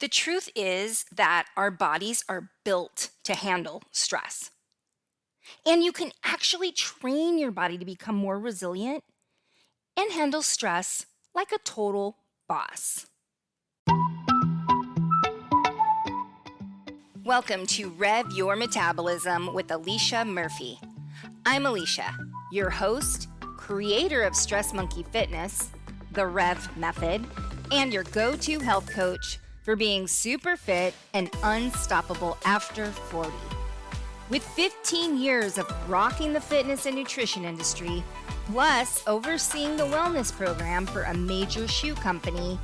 The truth is that our bodies are built to handle stress. And you can actually train your body to become more resilient and handle stress like a total boss. Welcome to Rev Your Metabolism with Alicia Murphy. I'm Alicia, your host, creator of Stress Monkee Fitness, the Rev Method, and your go-to health coach for being super fit and unstoppable after 40. With 15 years of rocking the fitness and nutrition industry, plus overseeing the wellness program for a major shoe company,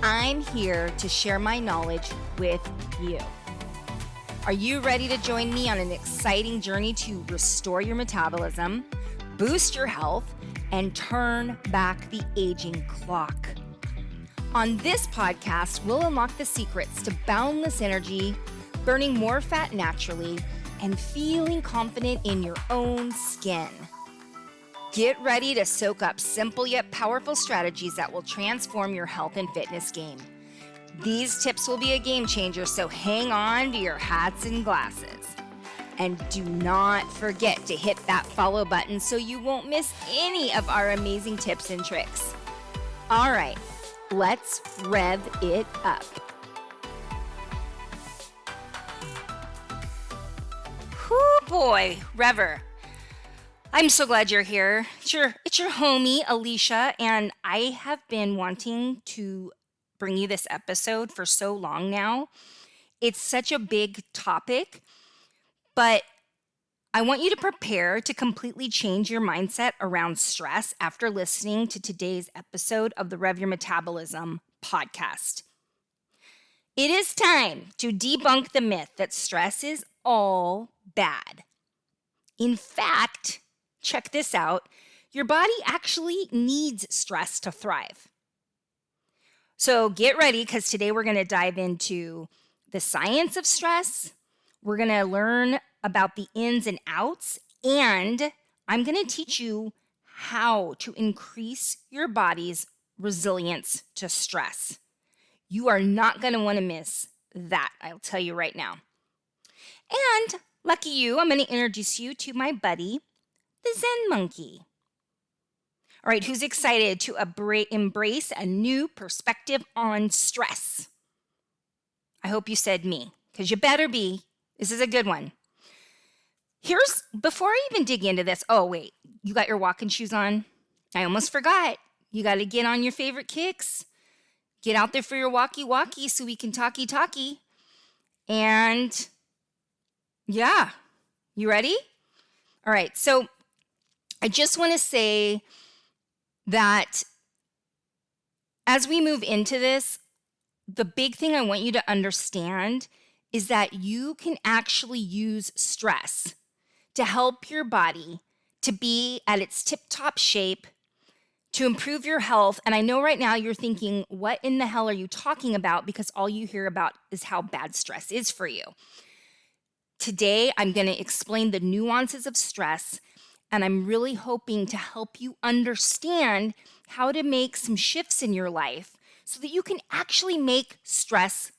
I'm here to share my knowledge with you. Are you ready to join me on an exciting journey to restore your metabolism, boost your health, and turn back the aging clock? On this podcast, we'll unlock the secrets to boundless energy, burning more fat naturally, and feeling confident in your own skin. Get ready to soak up simple yet powerful strategies that will transform your health and fitness game. These tips will be a game changer, so hang on to your hats and glasses. And do not forget to hit that follow button so you won't miss any of our amazing tips and tricks. All right, let's rev it up. Whoo boy, Rever. I'm so glad you're here. It's your homie, Alicia, and I have been wanting to bring you this episode for so long now. It's such a big topic, but I want you to prepare to completely change your mindset around stress after listening to today's episode of the Rev Your Metabolism podcast. It is time to debunk the myth that stress is all bad. In fact, check this out, your body actually needs stress to thrive. So get ready, because today we're going to dive into the science of stress. We're going to learn about the ins and outs, and I'm going to teach you how to increase your body's resilience to stress. You are not going to want to miss that, I'll tell you right now. And lucky you, I'm going to introduce you to my buddy, the Zen Monkee. All right, who's excited to embrace a new perspective on stress? I hope you said me, because you better be. This is a good one. Before I even dig into this, oh wait, you got your walking shoes on? I almost forgot. You got to get on your favorite kicks. Get out there for your walkie-walkie so we can talkie. And yeah, you ready? All right, so I just want to say that as we move into this, the big thing I want you to understand is that you can actually use stress to help your body to be at its tip-top shape, to improve your health. And I know right now you're thinking, what in the hell are you talking about? Because all you hear about is how bad stress is for you. Today, I'm going to explain the nuances of stress, and I'm really hoping to help you understand how to make some shifts in your life so that you can actually make stress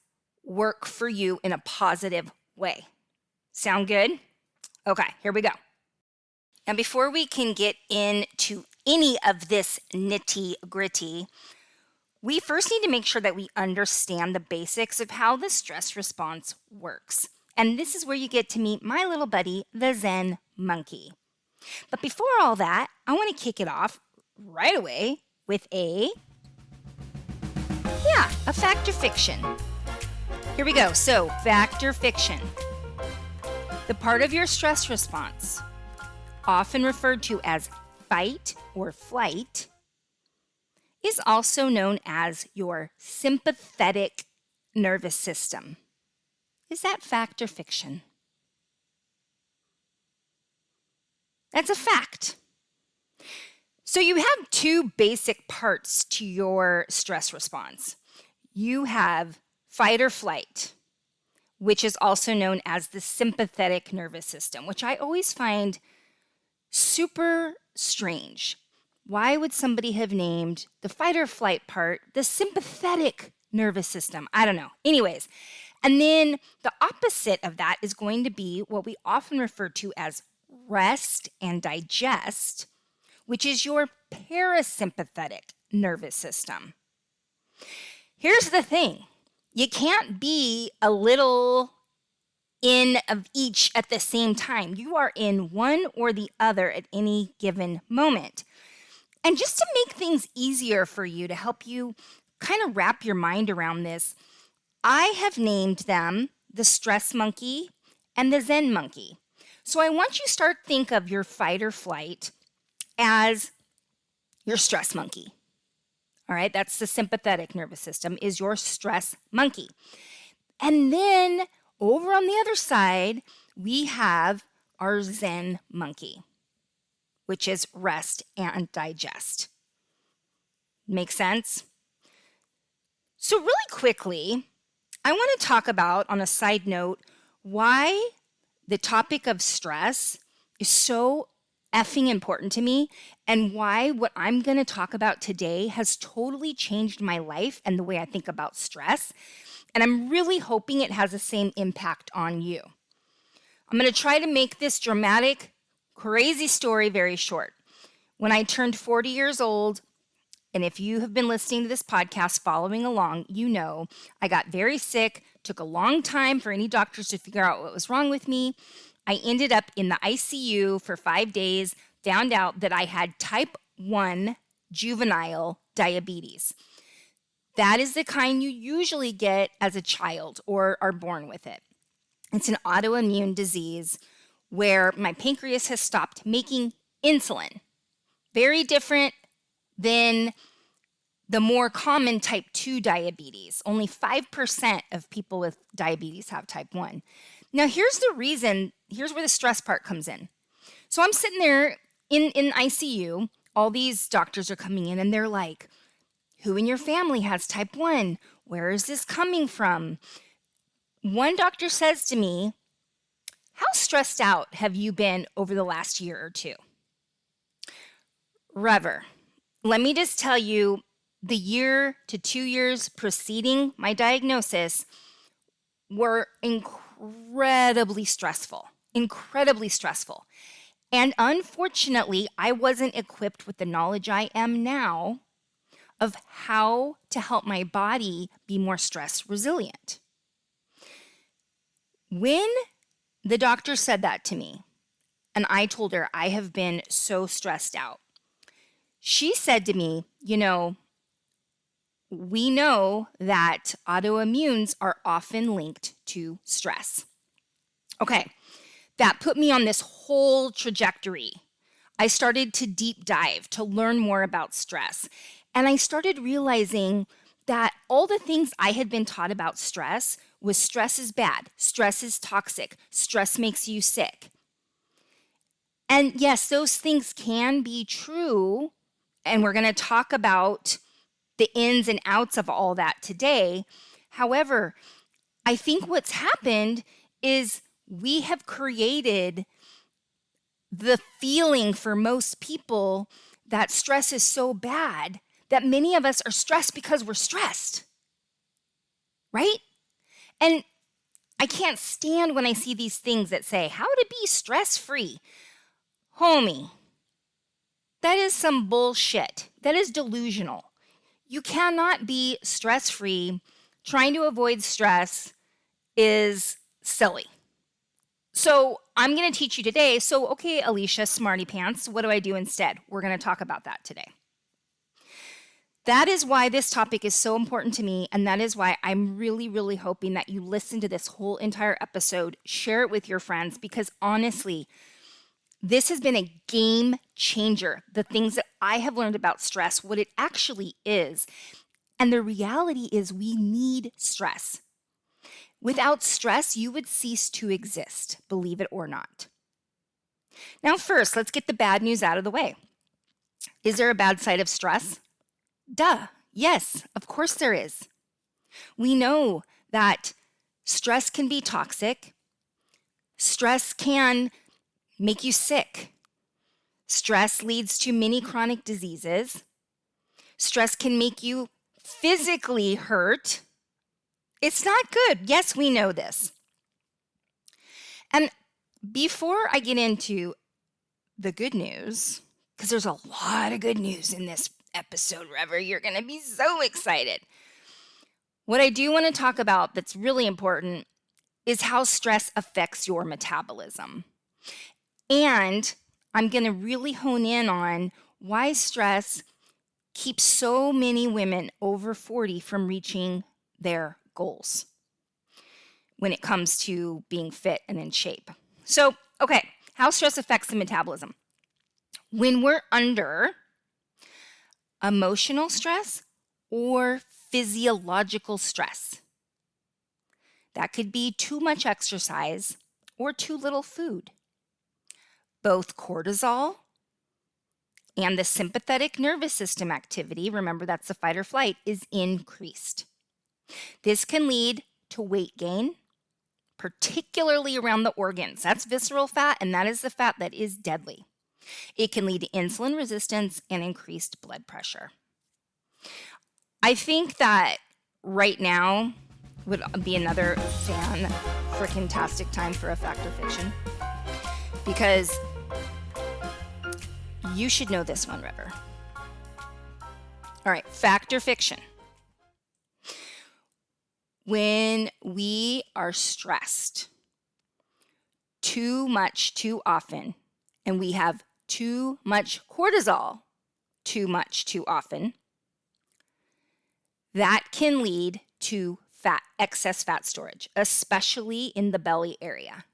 work for you in a positive way. Sound good? Okay, here we go. And before we can get into any of this nitty-gritty, we first need to make sure that we understand the basics of how the stress response works. And this is where you get to meet my little buddy, the Zen Monkee. But before all that, I want to kick it off right away with a fact or fiction. Here we go. So, fact or fiction. The part of your stress response, often referred to as fight or flight, is also known as your sympathetic nervous system. Is that fact or fiction? That's a fact. So you have two basic parts to your stress response. You have fight or flight, which is also known as the sympathetic nervous system, which I always find super strange. Why would somebody have named the fight or flight part the sympathetic nervous system. I don't know. Anyways, and then the opposite of that is going to be what we often refer to as rest and digest, which is your parasympathetic nervous system. Here's the thing. You can't be a little in of each at the same time. You are in one or the other at any given moment. And just to make things easier for you, to help you kind of wrap your mind around this, I have named them the Stress Monkee and the Zen Monkee. So I want you to start think of your fight or flight as your stress monkey. All right, that's the sympathetic nervous system, is your stress monkey. And then over on the other side, we have our Zen monkey, which is rest and digest. Make sense? So really quickly, I want to talk about, on a side note, why the topic of stress is so effing important to me, and why what I'm going to talk about today has totally changed my life and the way I think about stress. And I'm really hoping it has the same impact on you. I'm going to try to make this dramatic, crazy story very short. When I turned 40 years old, and if you have been listening to this podcast, following along, you know I got very sick, took a long time for any doctors to figure out what was wrong with me. I ended up in the ICU for 5 days, found out that I had type 1 juvenile diabetes. That is the kind you usually get as a child or are born with it. It's an autoimmune disease where my pancreas has stopped making insulin. Very different than the more common type 2 diabetes. Only 5% of people with diabetes have type 1. Now, here's the reason, here's where the stress part comes in. So I'm sitting there in ICU, all these doctors are coming in and they're like, who in your family has type 1? Where is this coming from? One doctor says to me, how stressed out have you been over the last year or two? Rever, let me just tell you, the year to 2 years preceding my diagnosis were incredibly stressful. And unfortunately, I wasn't equipped with the knowledge I am now of how to help my body be more stress resilient. When the doctor said that to me, and I told her I have been so stressed out, she said to me, we know that autoimmunes are often linked to stress. Okay, that put me on this whole trajectory. I started to deep dive to learn more about stress. And I started realizing that all the things I had been taught about stress was stress is bad, stress is toxic, stress makes you sick. And yes, those things can be true. And we're going to talk about the ins and outs of all that today. However, I think what's happened is we have created the feeling for most people that stress is so bad that many of us are stressed because we're stressed, right? And I can't stand when I see these things that say, how to be stress-free. Homie, that is some bullshit. That is delusional. You cannot be stress-free. Trying to avoid stress is silly. So I'm going to teach you today. So, okay, Alicia, smarty pants, what do I do instead? We're going to talk about that today. That is why this topic is so important to me, and that is why I'm really, really hoping that you listen to this whole entire episode, share it with your friends, because honestly, this has been a game changer. The things that I have learned about stress, what it actually is. And the reality is we need stress. Without stress, you would cease to exist, believe it or not. Now, first, let's get the bad news out of the way. Is there a bad side of stress? Duh. Yes, of course there is. We know that stress can be toxic. Stress can make you sick. Stress leads to many chronic diseases. Stress can make you physically hurt. It's not good. Yes, we know this. And before I get into the good news, because there's a lot of good news in this episode, Rever, you're going to be so excited. What I do want to talk about that's really important is how stress affects your metabolism. And I'm going to really hone in on why stress keeps so many women over 40 from reaching their goals when it comes to being fit and in shape. So, okay, how stress affects the metabolism. When we're under emotional stress or physiological stress, that could be too much exercise or too little food. Both cortisol and the sympathetic nervous system activity, remember that's the fight or flight, is increased. This can lead to weight gain, particularly around the organs. That's visceral fat, and that is the fat that is deadly. It can lead to insulin resistance and increased blood pressure. I think that right now would be another fan-freaking-tastic time for a fact or fiction, because you should know this one, River. All right, fact or fiction. When we are stressed too much, too often, and we have too much cortisol too much, too often, that can lead to excess fat storage, especially in the belly area.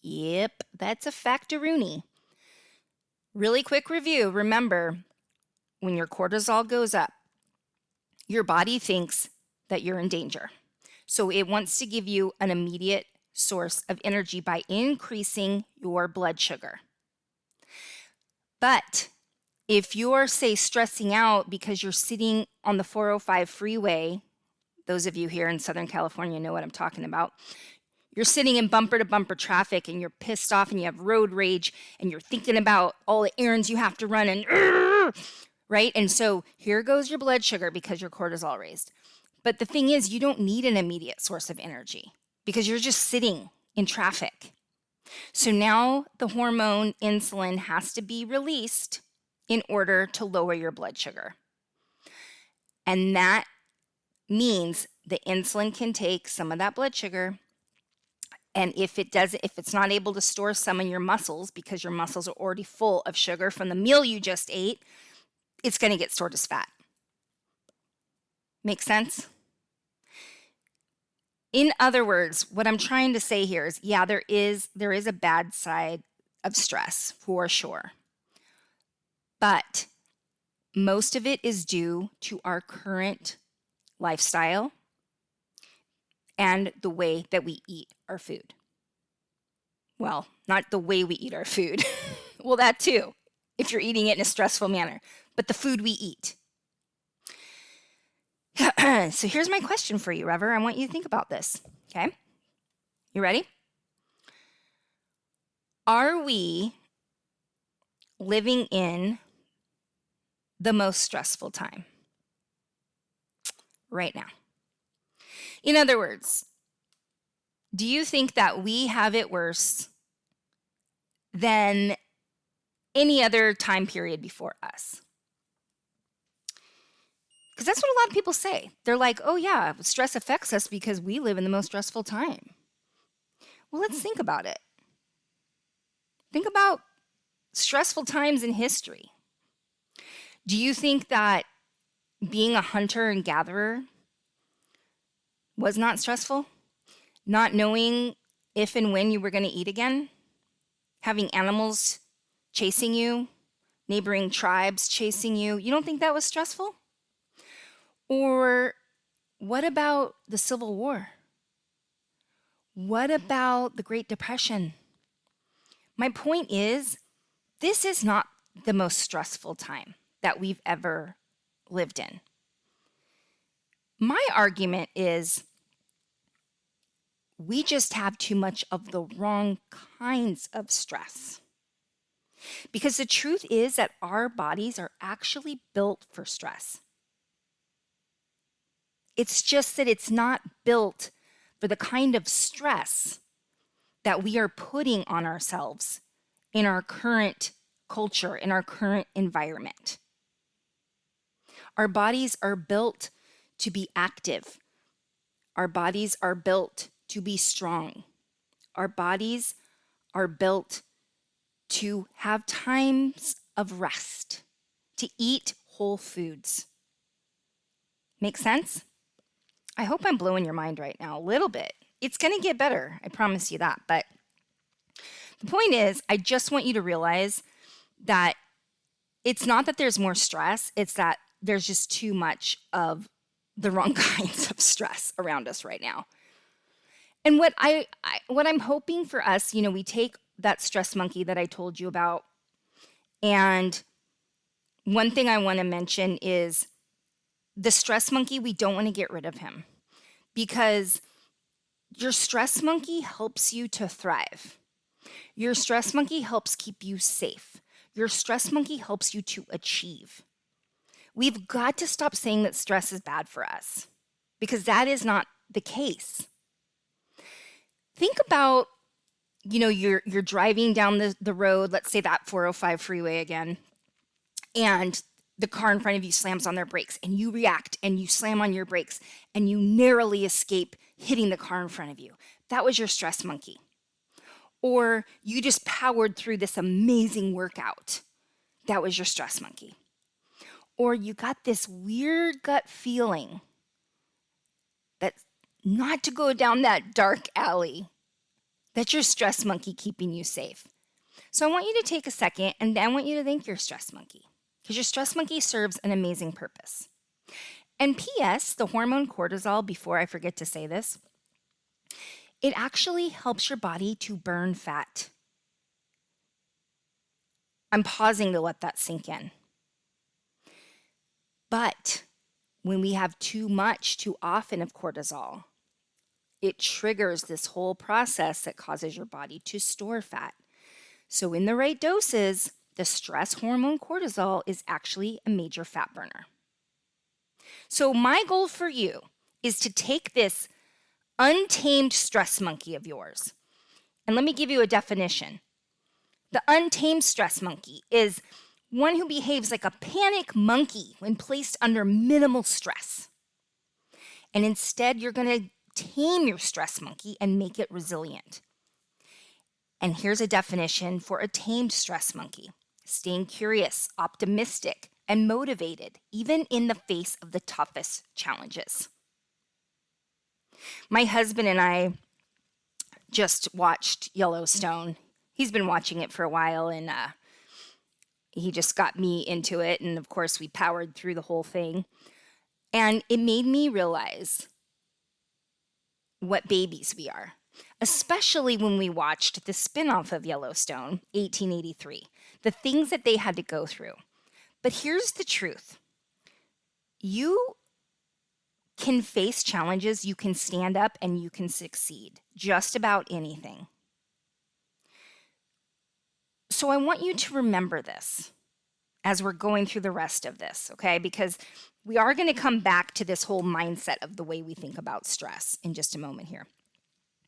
Yep, that's a factoroonie. Really quick review. Remember, when your cortisol goes up, your body thinks that you're in danger. So it wants to give you an immediate source of energy by increasing your blood sugar. But if you're, say, stressing out because you're sitting on the 405 freeway, those of you here in Southern California know what I'm talking about. You're sitting in bumper to bumper traffic and you're pissed off and you have road rage and you're thinking about all the errands you have to run and, right? And so here goes your blood sugar because your cortisol raised. But the thing is, you don't need an immediate source of energy because you're just sitting in traffic. So now the hormone insulin has to be released in order to lower your blood sugar. And that means the insulin can take some of that blood sugar, and if it's not able to store some in your muscles because your muscles are already full of sugar from the meal you just ate, it's going to get stored as fat. Make sense? In other words, what I'm trying to say here is, yeah, there is a bad side of stress for sure. But most of it is due to our current lifestyle and the way that we eat our food. Well, not the way we eat our food. Well, that too, if you're eating it in a stressful manner, but the food we eat. So here's my question for you, Rever. I want you to think about this, okay? You ready? Are we living in the most stressful time right now? In other words, do you think that we have it worse than any other time period before us? Because that's what a lot of people say. They're like, oh yeah, stress affects us because we live in the most stressful time. Well, let's think about it. Think about stressful times in history. Do you think that being a hunter and gatherer was not stressful? Not knowing if and when you were going to eat again? Having animals chasing you? Neighboring tribes chasing you? You don't think that was stressful? Or what about the Civil War? What about the Great Depression? My point is, this is not the most stressful time that we've ever lived in. My argument is we just have too much of the wrong kinds of stress. Because the truth is that our bodies are actually built for stress. It's just that it's not built for the kind of stress that we are putting on ourselves in our current culture, in our current environment. Our bodies are built to be active. Our bodies are built to be strong. Our bodies are built to have times of rest, to eat whole foods. Make sense? I hope I'm blowing your mind right now a little bit. It's going to get better. I promise you that. But the point is, I just want you to realize that it's not that there's more stress, it's that there's just too much of the wrong kinds of stress around us right now. And what I'm hoping for us, we take that stress monkey that I told you about, and one thing I want to mention is the stress monkey, we don't want to get rid of him, because your stress monkey helps you to thrive. Your stress monkey helps keep you safe. Your stress monkey helps you to achieve. We've got to stop saying that stress is bad for us, because that is not the case. Think about, you're driving down the road, let's say that 405 freeway again, and the car in front of you slams on their brakes, and you react and you slam on your brakes and you narrowly escape hitting the car in front of you. That was your stress monkey. Or you just powered through this amazing workout. That was your stress monkey. Or you got this weird gut feeling that not to go down that dark alley. That's your stress monkey keeping you safe. So I want you to take a second, and I want you to thank your stress monkey, because your stress monkey serves an amazing purpose. And P.S., the hormone cortisol, before I forget to say this, it actually helps your body to burn fat. I'm pausing to let that sink in. But when we have too much, too often of cortisol, it triggers this whole process that causes your body to store fat. So in the right doses, the stress hormone cortisol is actually a major fat burner. So my goal for you is to take this untamed stress monkey of yours, and let me give you a definition. The untamed stress monkey is one who behaves like a panic monkey when placed under minimal stress. And instead, you're going to tame your stress monkey and make it resilient. And here's a definition for a tamed stress monkey: staying curious, optimistic, and motivated, even in the face of the toughest challenges. My husband and I just watched Yellowstone. He's been watching it for a while, and he just got me into it. And of course, we powered through the whole thing. And it made me realize what babies we are, especially when we watched the spinoff of Yellowstone, 1883, the things that they had to go through. But here's the truth. You can face challenges, you can stand up, and you can succeed. Just about anything. So I want you to remember this as we're going through the rest of this, okay? Because we are going to come back to this whole mindset of the way we think about stress in just a moment here.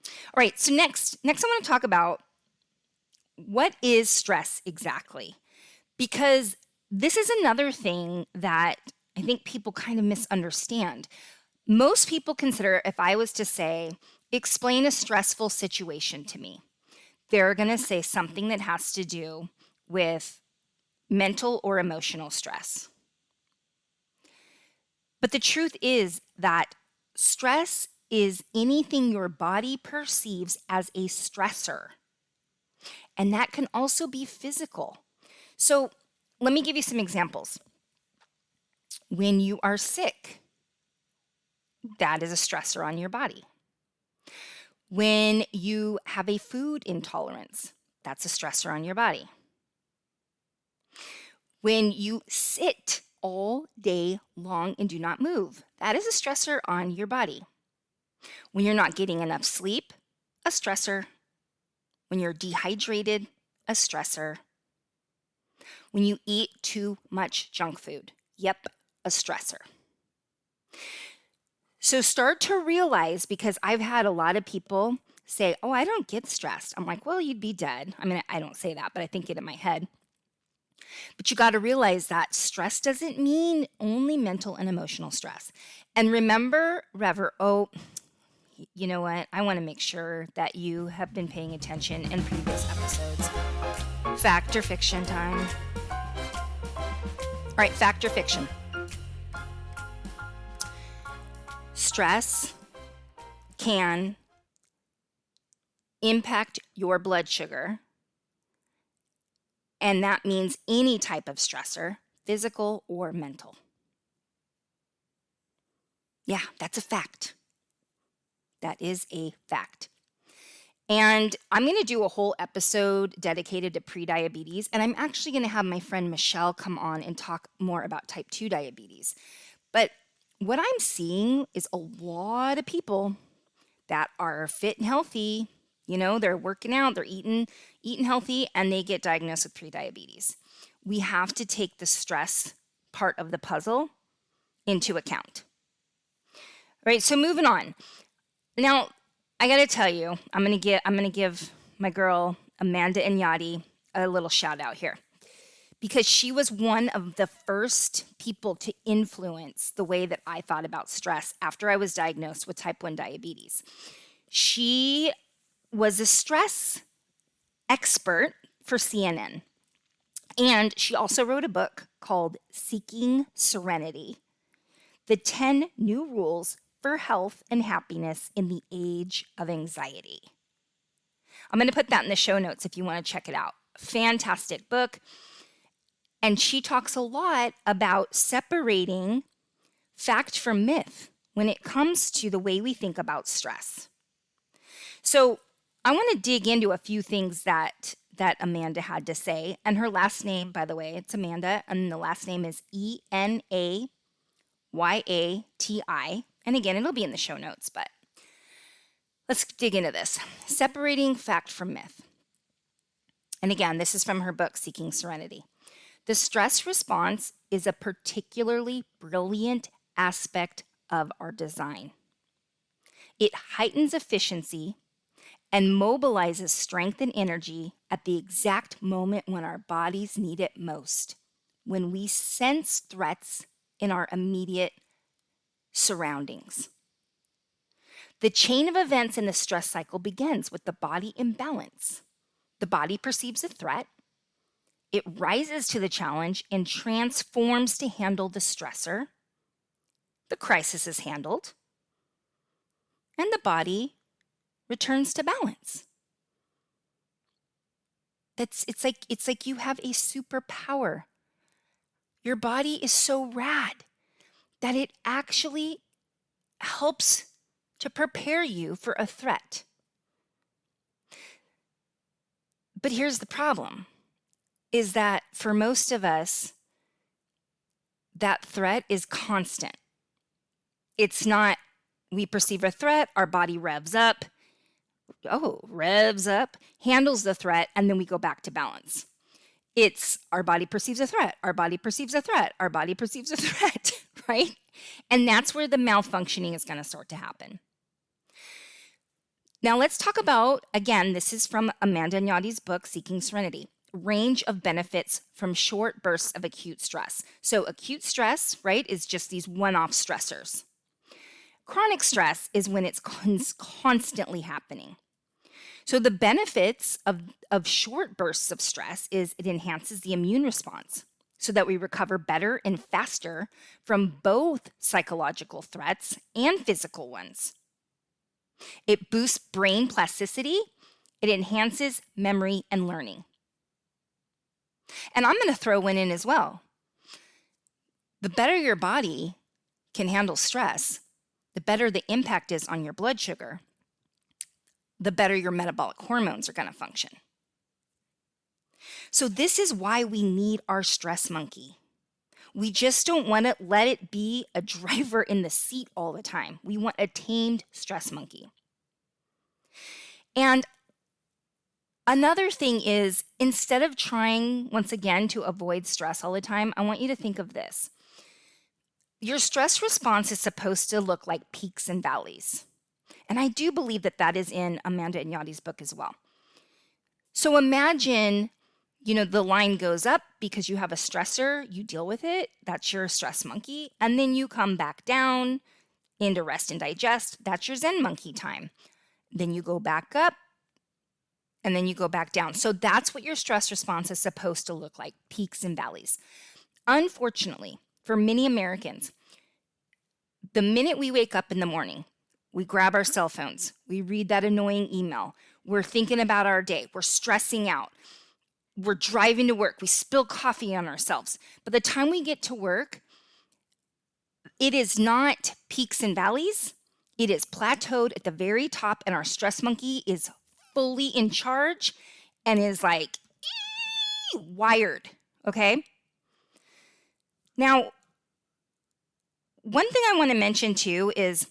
All right, so next I want to talk about what is stress exactly? Because this is another thing that I think people kind of misunderstand. Most people consider, if I was to say, explain a stressful situation to me, they're going to say something that has to do with mental or emotional stress. But the truth is that stress is anything your body perceives as a stressor. And that can also be physical. So let me give you some examples. When you are sick, that is a stressor on your body. When you have a food intolerance, that's a stressor on your body. When you sit all day long and do not move, that is a stressor on your body. When you're not getting enough sleep, a stressor. When you're dehydrated, a stressor. When you eat too much junk food, yep, a stressor. So start to realize, because I've had a lot of people say, oh, I don't get stressed. I'm like, well, you'd be dead. I mean, I don't say that, but I think it in my head. But you got to realize that stress doesn't mean only mental and emotional stress. And remember, you know what? I want to make sure that you have been paying attention in previous episodes. Fact or fiction time. All right, fact or fiction. Stress can impact your blood sugar, and that means any type of stressor, physical or mental. Yeah, that's a fact. That is a fact. And I'm going to do a whole episode dedicated to prediabetes, and I'm actually going to have my friend Michelle come on and talk more about type 2 diabetes. But what I'm seeing is a lot of people that are fit and healthy, they're working out, they're eating healthy, and they get diagnosed with prediabetes. We have to take the stress part of the puzzle into account. All right, so moving on. Now, I got to tell you, I'm going to give my girl Amanda Enayati a little shout out here, because she was one of the first people to influence the way that I thought about stress after I was diagnosed with type 1 diabetes. She was a stress expert for CNN, and she also wrote a book called Seeking Serenity: The 10 New Rules for Health and Happiness in the Age of Anxiety. I'm going to put that in the show notes if you want to check it out. Fantastic book. And she talks a lot about separating fact from myth when it comes to the way we think about stress. So I want to dig into a few things that Amanda had to say. And her last name, by the way, it's Amanda, and the last name is Enayati. And again, it'll be in the show notes, but let's dig into this. Separating fact from myth. And again, this is from her book, Seeking Serenity. The stress response is a particularly brilliant aspect of our design. It heightens efficiency and mobilizes strength and energy at the exact moment when our bodies need it most, when we sense threats in our immediate surroundings. The chain of events in the stress cycle begins with the body imbalance. The body perceives a threat. It rises to the challenge and transforms to handle the stressor. The crisis is handled, and the body returns to balance. It's like you have a superpower. Your body is so rad that it actually helps to prepare you for a threat. But here's the problem, is that for most of us, that threat is constant. It's not, we perceive a threat, our body revs up, handles the threat, and then we go back to balance. It's our body perceives a threat, our body perceives a threat, our body perceives a threat, right? And that's where the malfunctioning is going to start to happen. Now let's talk about, again, this is from Amanda Enayati's book, Seeking Serenity, range of benefits from short bursts of acute stress. So acute stress, right, is just these one-off stressors. Chronic stress is when it's constantly happening. So the benefits of short bursts of stress is it enhances the immune response so that we recover better and faster from both psychological threats and physical ones. It boosts brain plasticity. It enhances memory and learning. And I'm going to throw one in as well. The better your body can handle stress, the better the impact is on your blood sugar, the better your metabolic hormones are going to function. So this is why we need our stress monkey. We just don't want to let it be a driver in the seat all the time. We want a tamed stress monkey. And another thing is, instead of trying, once again, to avoid stress all the time, I want you to think of this. Your stress response is supposed to look like peaks and valleys. And I do believe that that is in Amanda Enayati's book as well. So imagine, the line goes up because you have a stressor, you deal with it. That's your stress monkey. And then you come back down into rest and digest. That's your Zen monkey time. Then you go back up and then you go back down. So that's what your stress response is supposed to look like, peaks and valleys. Unfortunately, for many Americans, the minute we wake up in the morning, we grab our cell phones, we read that annoying email, we're thinking about our day, we're stressing out, we're driving to work, we spill coffee on ourselves. By the time we get to work, it is not peaks and valleys. It is plateaued at the very top, and our stress monkey is fully in charge and is like wired, okay? Now, one thing I want to mention too is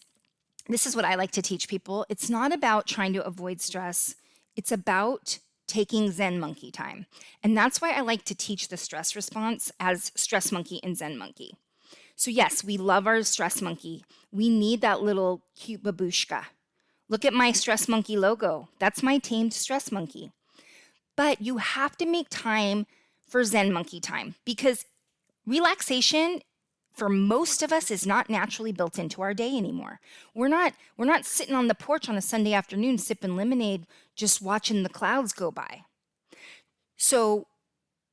this is what I like to teach people. It's not about trying to avoid stress. It's about taking Zen monkey time. And that's why I like to teach the stress response as Stress Monkee and Zen Monkee. So yes, we love our stress monkey. We need that little cute babushka. Look at my stress monkey logo. That's my tamed stress monkey. But you have to make time for Zen monkey time because relaxation for most of us is not naturally built into our day anymore. We're not sitting on the porch on a Sunday afternoon sipping lemonade just watching the clouds go by. So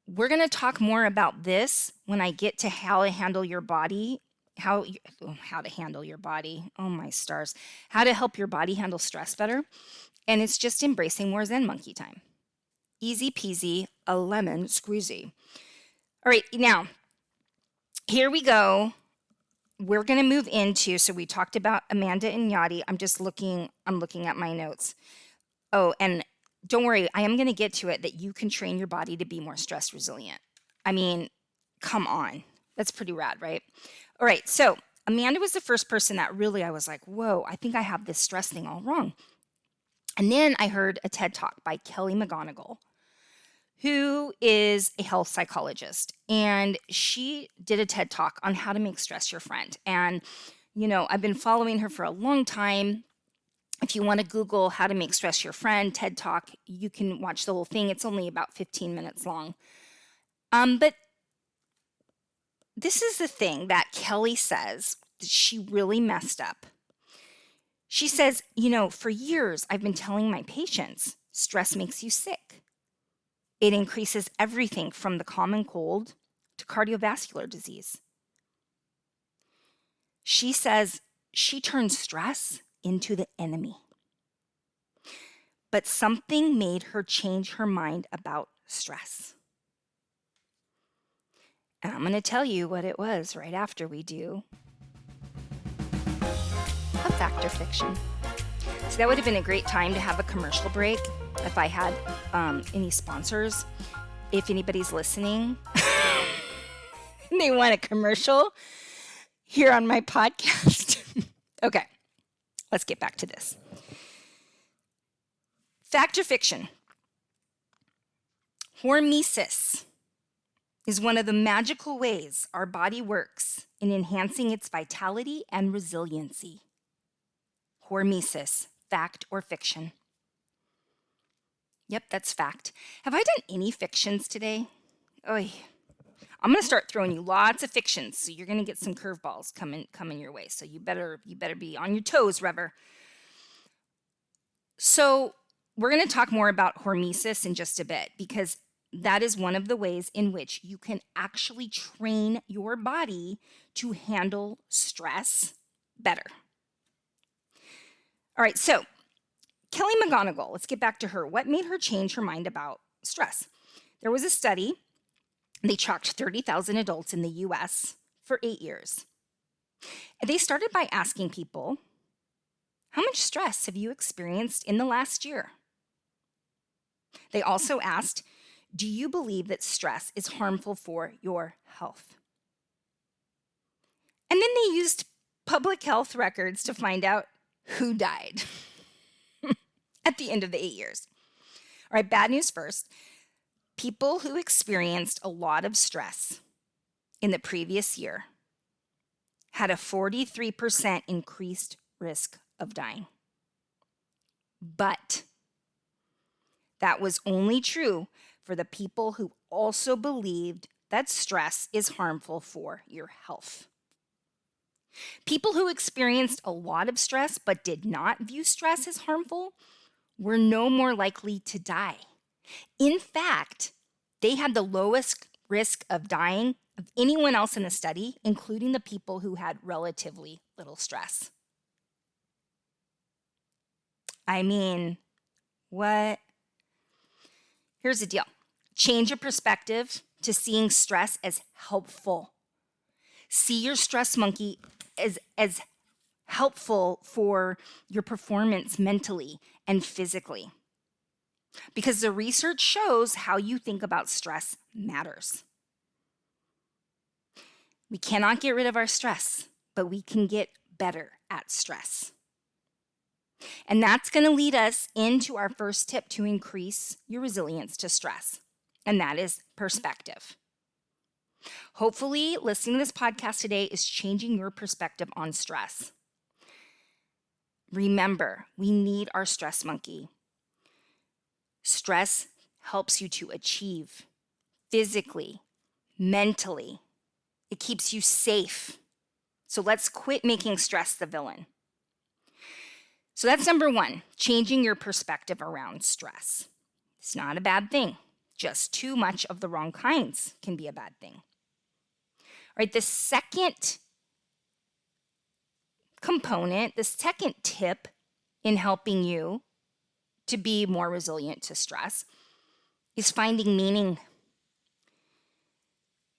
we're going to talk more about this when I get to how to handle your body, how to handle your body. Oh my stars. How to help your body handle stress better. And it's just embracing more Zen monkey time. Easy peasy, a lemon squeezy. All right, now here we go. We're going to move into, so we talked about Amanda Enayati. I'm looking at my notes. Oh, and don't worry, I am going to get to it that you can train your body to be more stress resilient. I mean, come on. That's pretty rad, right? All right, so Amanda was the first person that really I was like, whoa, I think I have this stress thing all wrong. And then I heard a TED Talk by Kelly McGonigal, who is a health psychologist. And she did a TED Talk on how to make stress your friend. And, I've been following her for a long time. If you want to Google how to make stress your friend, TED Talk, you can watch the whole thing. It's only about 15 minutes long. But this is the thing that Kelly says that she really messed up. She says, for years, I've been telling my patients, stress makes you sick. It increases everything from the common cold to cardiovascular disease. She says she turns stress into the enemy. But something made her change her mind about stress. And I'm going to tell you what it was right after we do a fact or fiction. So that would have been a great time to have a commercial break if I had any sponsors. If anybody's listening and they want a commercial here on my podcast. Okay, let's get back to this. Fact or fiction? Hormesis is one of the magical ways our body works in enhancing its vitality and resiliency. Hormesis, fact or fiction? Yep, that's fact. Have I done any fictions today? Oy. I'm going to start throwing you lots of fictions, so you're going to get some curveballs coming your way. So you better be on your toes, Rever. So we're going to talk more about hormesis in just a bit because that is one of the ways in which you can actually train your body to handle stress better. All right, so Kelly McGonigal, let's get back to her. What made her change her mind about stress? There was a study. They tracked 30,000 adults in the US for 8 years. And they started by asking people, how much stress have you experienced in the last year? They also asked, do you believe that stress is harmful for your health? And then they used public health records to find out who died at the end of the 8 years. All right, bad news first. People who experienced a lot of stress in the previous year had a 43% increased risk of dying. But that was only true for the people who also believed that stress is harmful for your health. People who experienced a lot of stress but did not view stress as harmful were no more likely to die. In fact, they had the lowest risk of dying of anyone else in the study, including the people who had relatively little stress. I mean, what? Here's the deal. Change your perspective to seeing stress as helpful. See your stress monkey as helpful for your performance mentally and physically. Because the research shows how you think about stress matters. We cannot get rid of our stress, but we can get better at stress. And that's going to lead us into our first tip to increase your resilience to stress, and that is perspective. Hopefully, listening to this podcast today is changing your perspective on stress. Remember, we need our stress monkey. Stress helps you to achieve physically, mentally. It keeps you safe. So let's quit making stress the villain. So that's number one, changing your perspective around stress. It's not a bad thing. Just too much of the wrong kinds can be a bad thing. All right, the second component, the second tip in helping you to be more resilient to stress is finding meaning.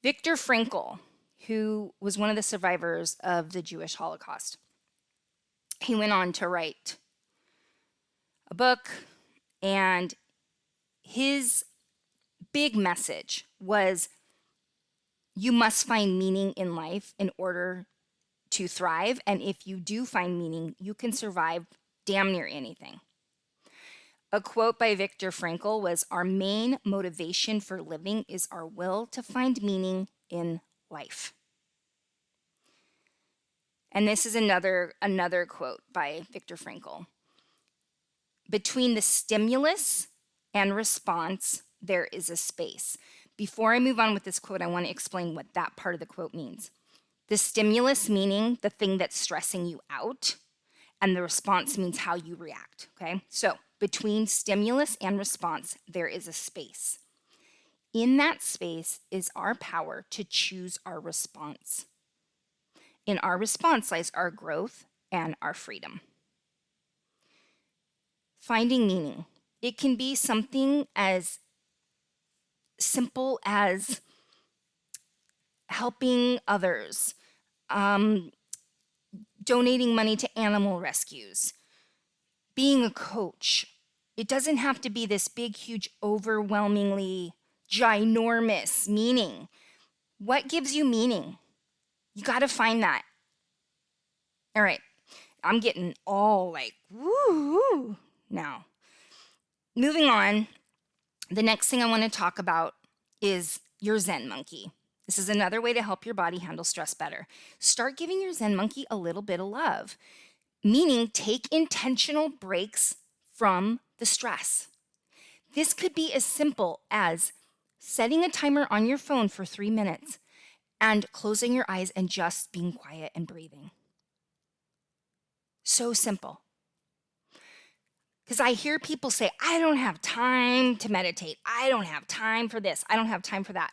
Viktor Frankl, who was one of the survivors of the Jewish Holocaust, he went on to write a book, and his big message was you must find meaning in life in order to thrive. And if you do find meaning, you can survive damn near anything. A quote by Viktor Frankl was, "Our main motivation for living is our will to find meaning in life." And this is another quote by Viktor Frankl. "Between the stimulus and response, there is a space." Before I move on with this quote, I want to explain what that part of the quote means. The stimulus meaning the thing that's stressing you out, and the response means how you react, okay? So between stimulus and response, there is a space. In that space is our power to choose our response. In our response lies our growth and our freedom. Finding meaning. It can be something as simple as helping others, donating money to animal rescues, being a coach. It doesn't have to be this big, huge, overwhelmingly ginormous meaning. What gives you meaning? You got to find that. All right. I'm getting all like, woo now. Moving on, the next thing I want to talk about is your Zen Monkee. This is another way to help your body handle stress better. Start giving your Zen Monkee a little bit of love, meaning take intentional breaks from the stress. This could be as simple as setting a timer on your phone for 3 minutes and closing your eyes and just being quiet and breathing. So simple. Because I hear people say, I don't have time to meditate. I don't have time for this. I don't have time for that.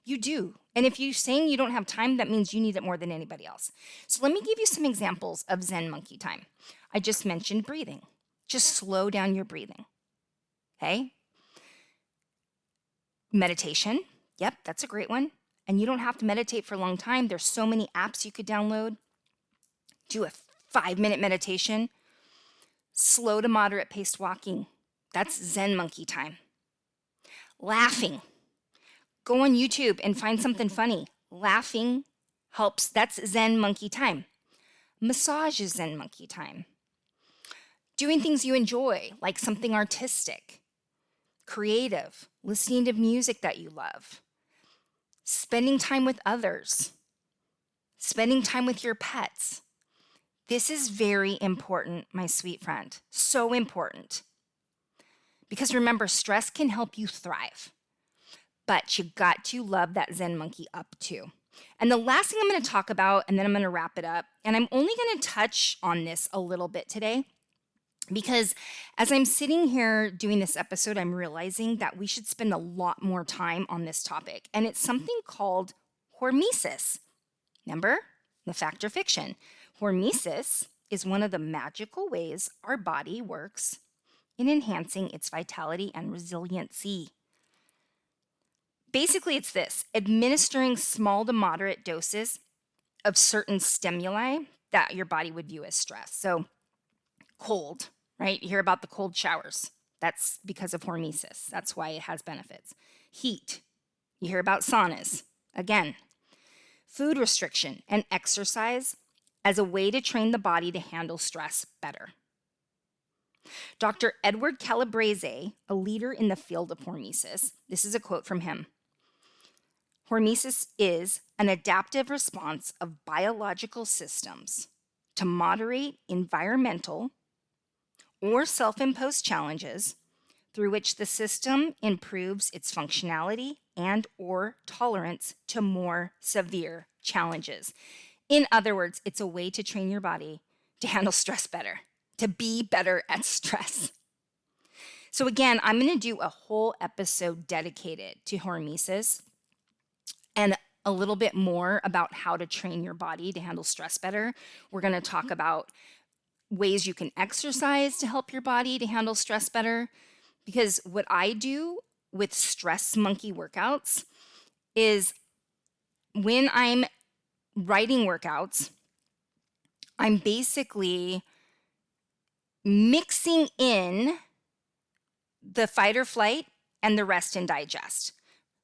You do. And if you're saying you don't have time, that means you need it more than anybody else. So let me give you some examples of Zen Monkee time. I just mentioned breathing. Just slow down your breathing. Okay? Meditation. Yep, that's a great one. And you don't have to meditate for a long time. There's so many apps you could download. Do a 5-minute meditation. Slow to moderate paced walking. That's Zen Monkee time. Laughing. Go on YouTube and find something funny. Laughing helps. That's Zen Monkee time. Massage is Zen Monkee time. Doing things you enjoy, like something artistic, creative, listening to music that you love, spending time with others, spending time with your pets. This is very important, my sweet friend. So important. Because remember, stress can help you thrive. But you got to love that Zen Monkee up too. And the last thing I'm going to talk about, and then I'm going to wrap it up, and I'm only going to touch on this a little bit today, because as I'm sitting here doing this episode, I'm realizing that we should spend a lot more time on this topic. And it's something called hormesis. Remember? The fact or fiction. Hormesis is one of the magical ways our body works in enhancing its vitality and resiliency. Basically, it's this: administering small to moderate doses of certain stimuli that your body would view as stress. So cold, right? You hear about the cold showers. That's because of hormesis. That's why it has benefits. Heat. You hear about saunas. Again, food restriction and exercise as a way to train the body to handle stress better. Dr. Edward Calabrese, a leader in the field of hormesis, this is a quote from him. Hormesis is an adaptive response of biological systems to moderate environmental or self-imposed challenges through which the system improves its functionality and or tolerance to more severe challenges. In other words, it's a way to train your body to handle stress better, to be better at stress. So again, I'm going to do a whole episode dedicated to hormesis and a little bit more about how to train your body to handle stress better. We're going to talk about ways you can exercise to help your body to handle stress better. Because what I do with Stress Monkee workouts is when I'm writing workouts, I'm basically mixing in the fight or flight and the rest and digest.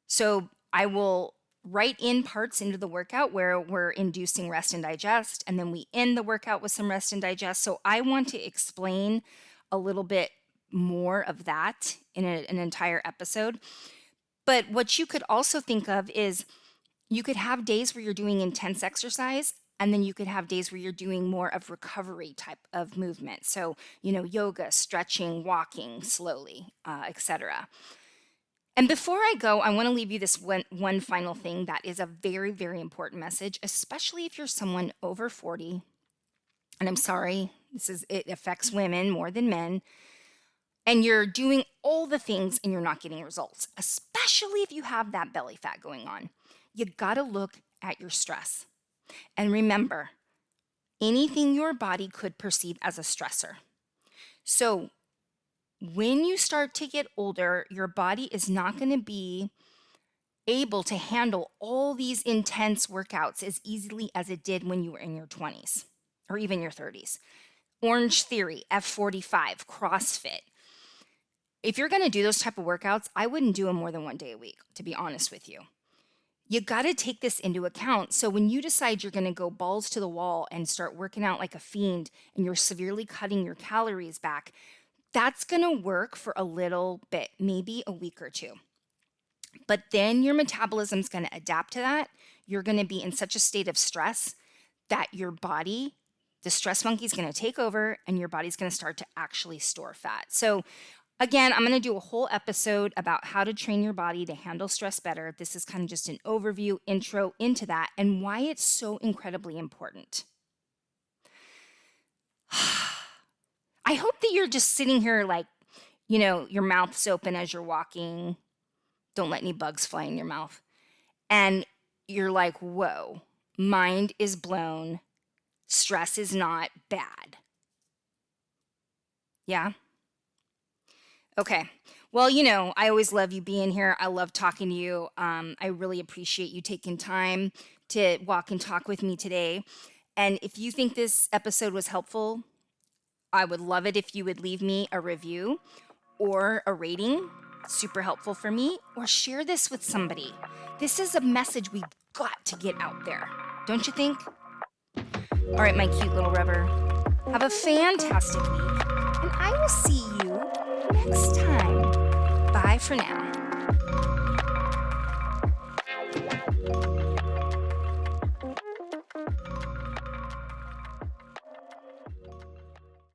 So I will write in parts into the workout where we're inducing rest and digest, and then we end the workout with some rest and digest. So I want to explain a little bit more of that in an entire episode. But what you could also think of is you could have days where you're doing intense exercise, and then you could have days where you're doing more of recovery type of movement. So, yoga, stretching, walking slowly, etc. And before I go, I want to leave you this one final thing that is a very, very important message, especially if you're someone over 40. And I'm sorry, it affects women more than men. And you're doing all the things and you're not getting results, especially if you have that belly fat going on. You got to look at your stress. And remember, anything your body could perceive as a stressor. So when you start to get older, your body is not going to be able to handle all these intense workouts as easily as it did when you were in your 20s or even your 30s. Orange Theory, F45, CrossFit. If you're going to do those type of workouts, I wouldn't do them more than one day a week, to be honest with you. You got to take this into account. So when you decide you're going to go balls to the wall and start working out like a fiend and you're severely cutting your calories back, that's going to work for a little bit, maybe a week or two. But then your metabolism is going to adapt to that. You're going to be in such a state of stress that your body, the stress monkey, is going to take over and your body's going to start to actually store fat. So again, I'm going to do a whole episode about how to train your body to handle stress better. This is kind of just an overview, intro into that, and why it's so incredibly important. I hope that you're just sitting here like, your mouth's open as you're walking. Don't let any bugs fly in your mouth. And you're like, whoa, mind is blown. Stress is not bad. Yeah? Okay. Well, I always love you being here. I love talking to you. I really appreciate you taking time to walk and talk with me today. And if you think this episode was helpful, I would love it if you would leave me a review or a rating. Super helpful for me. Or share this with somebody. This is a message we've got to get out there. Don't you think? All right, my cute little rubber. Have a fantastic week. And I will see you next time. Bye for now.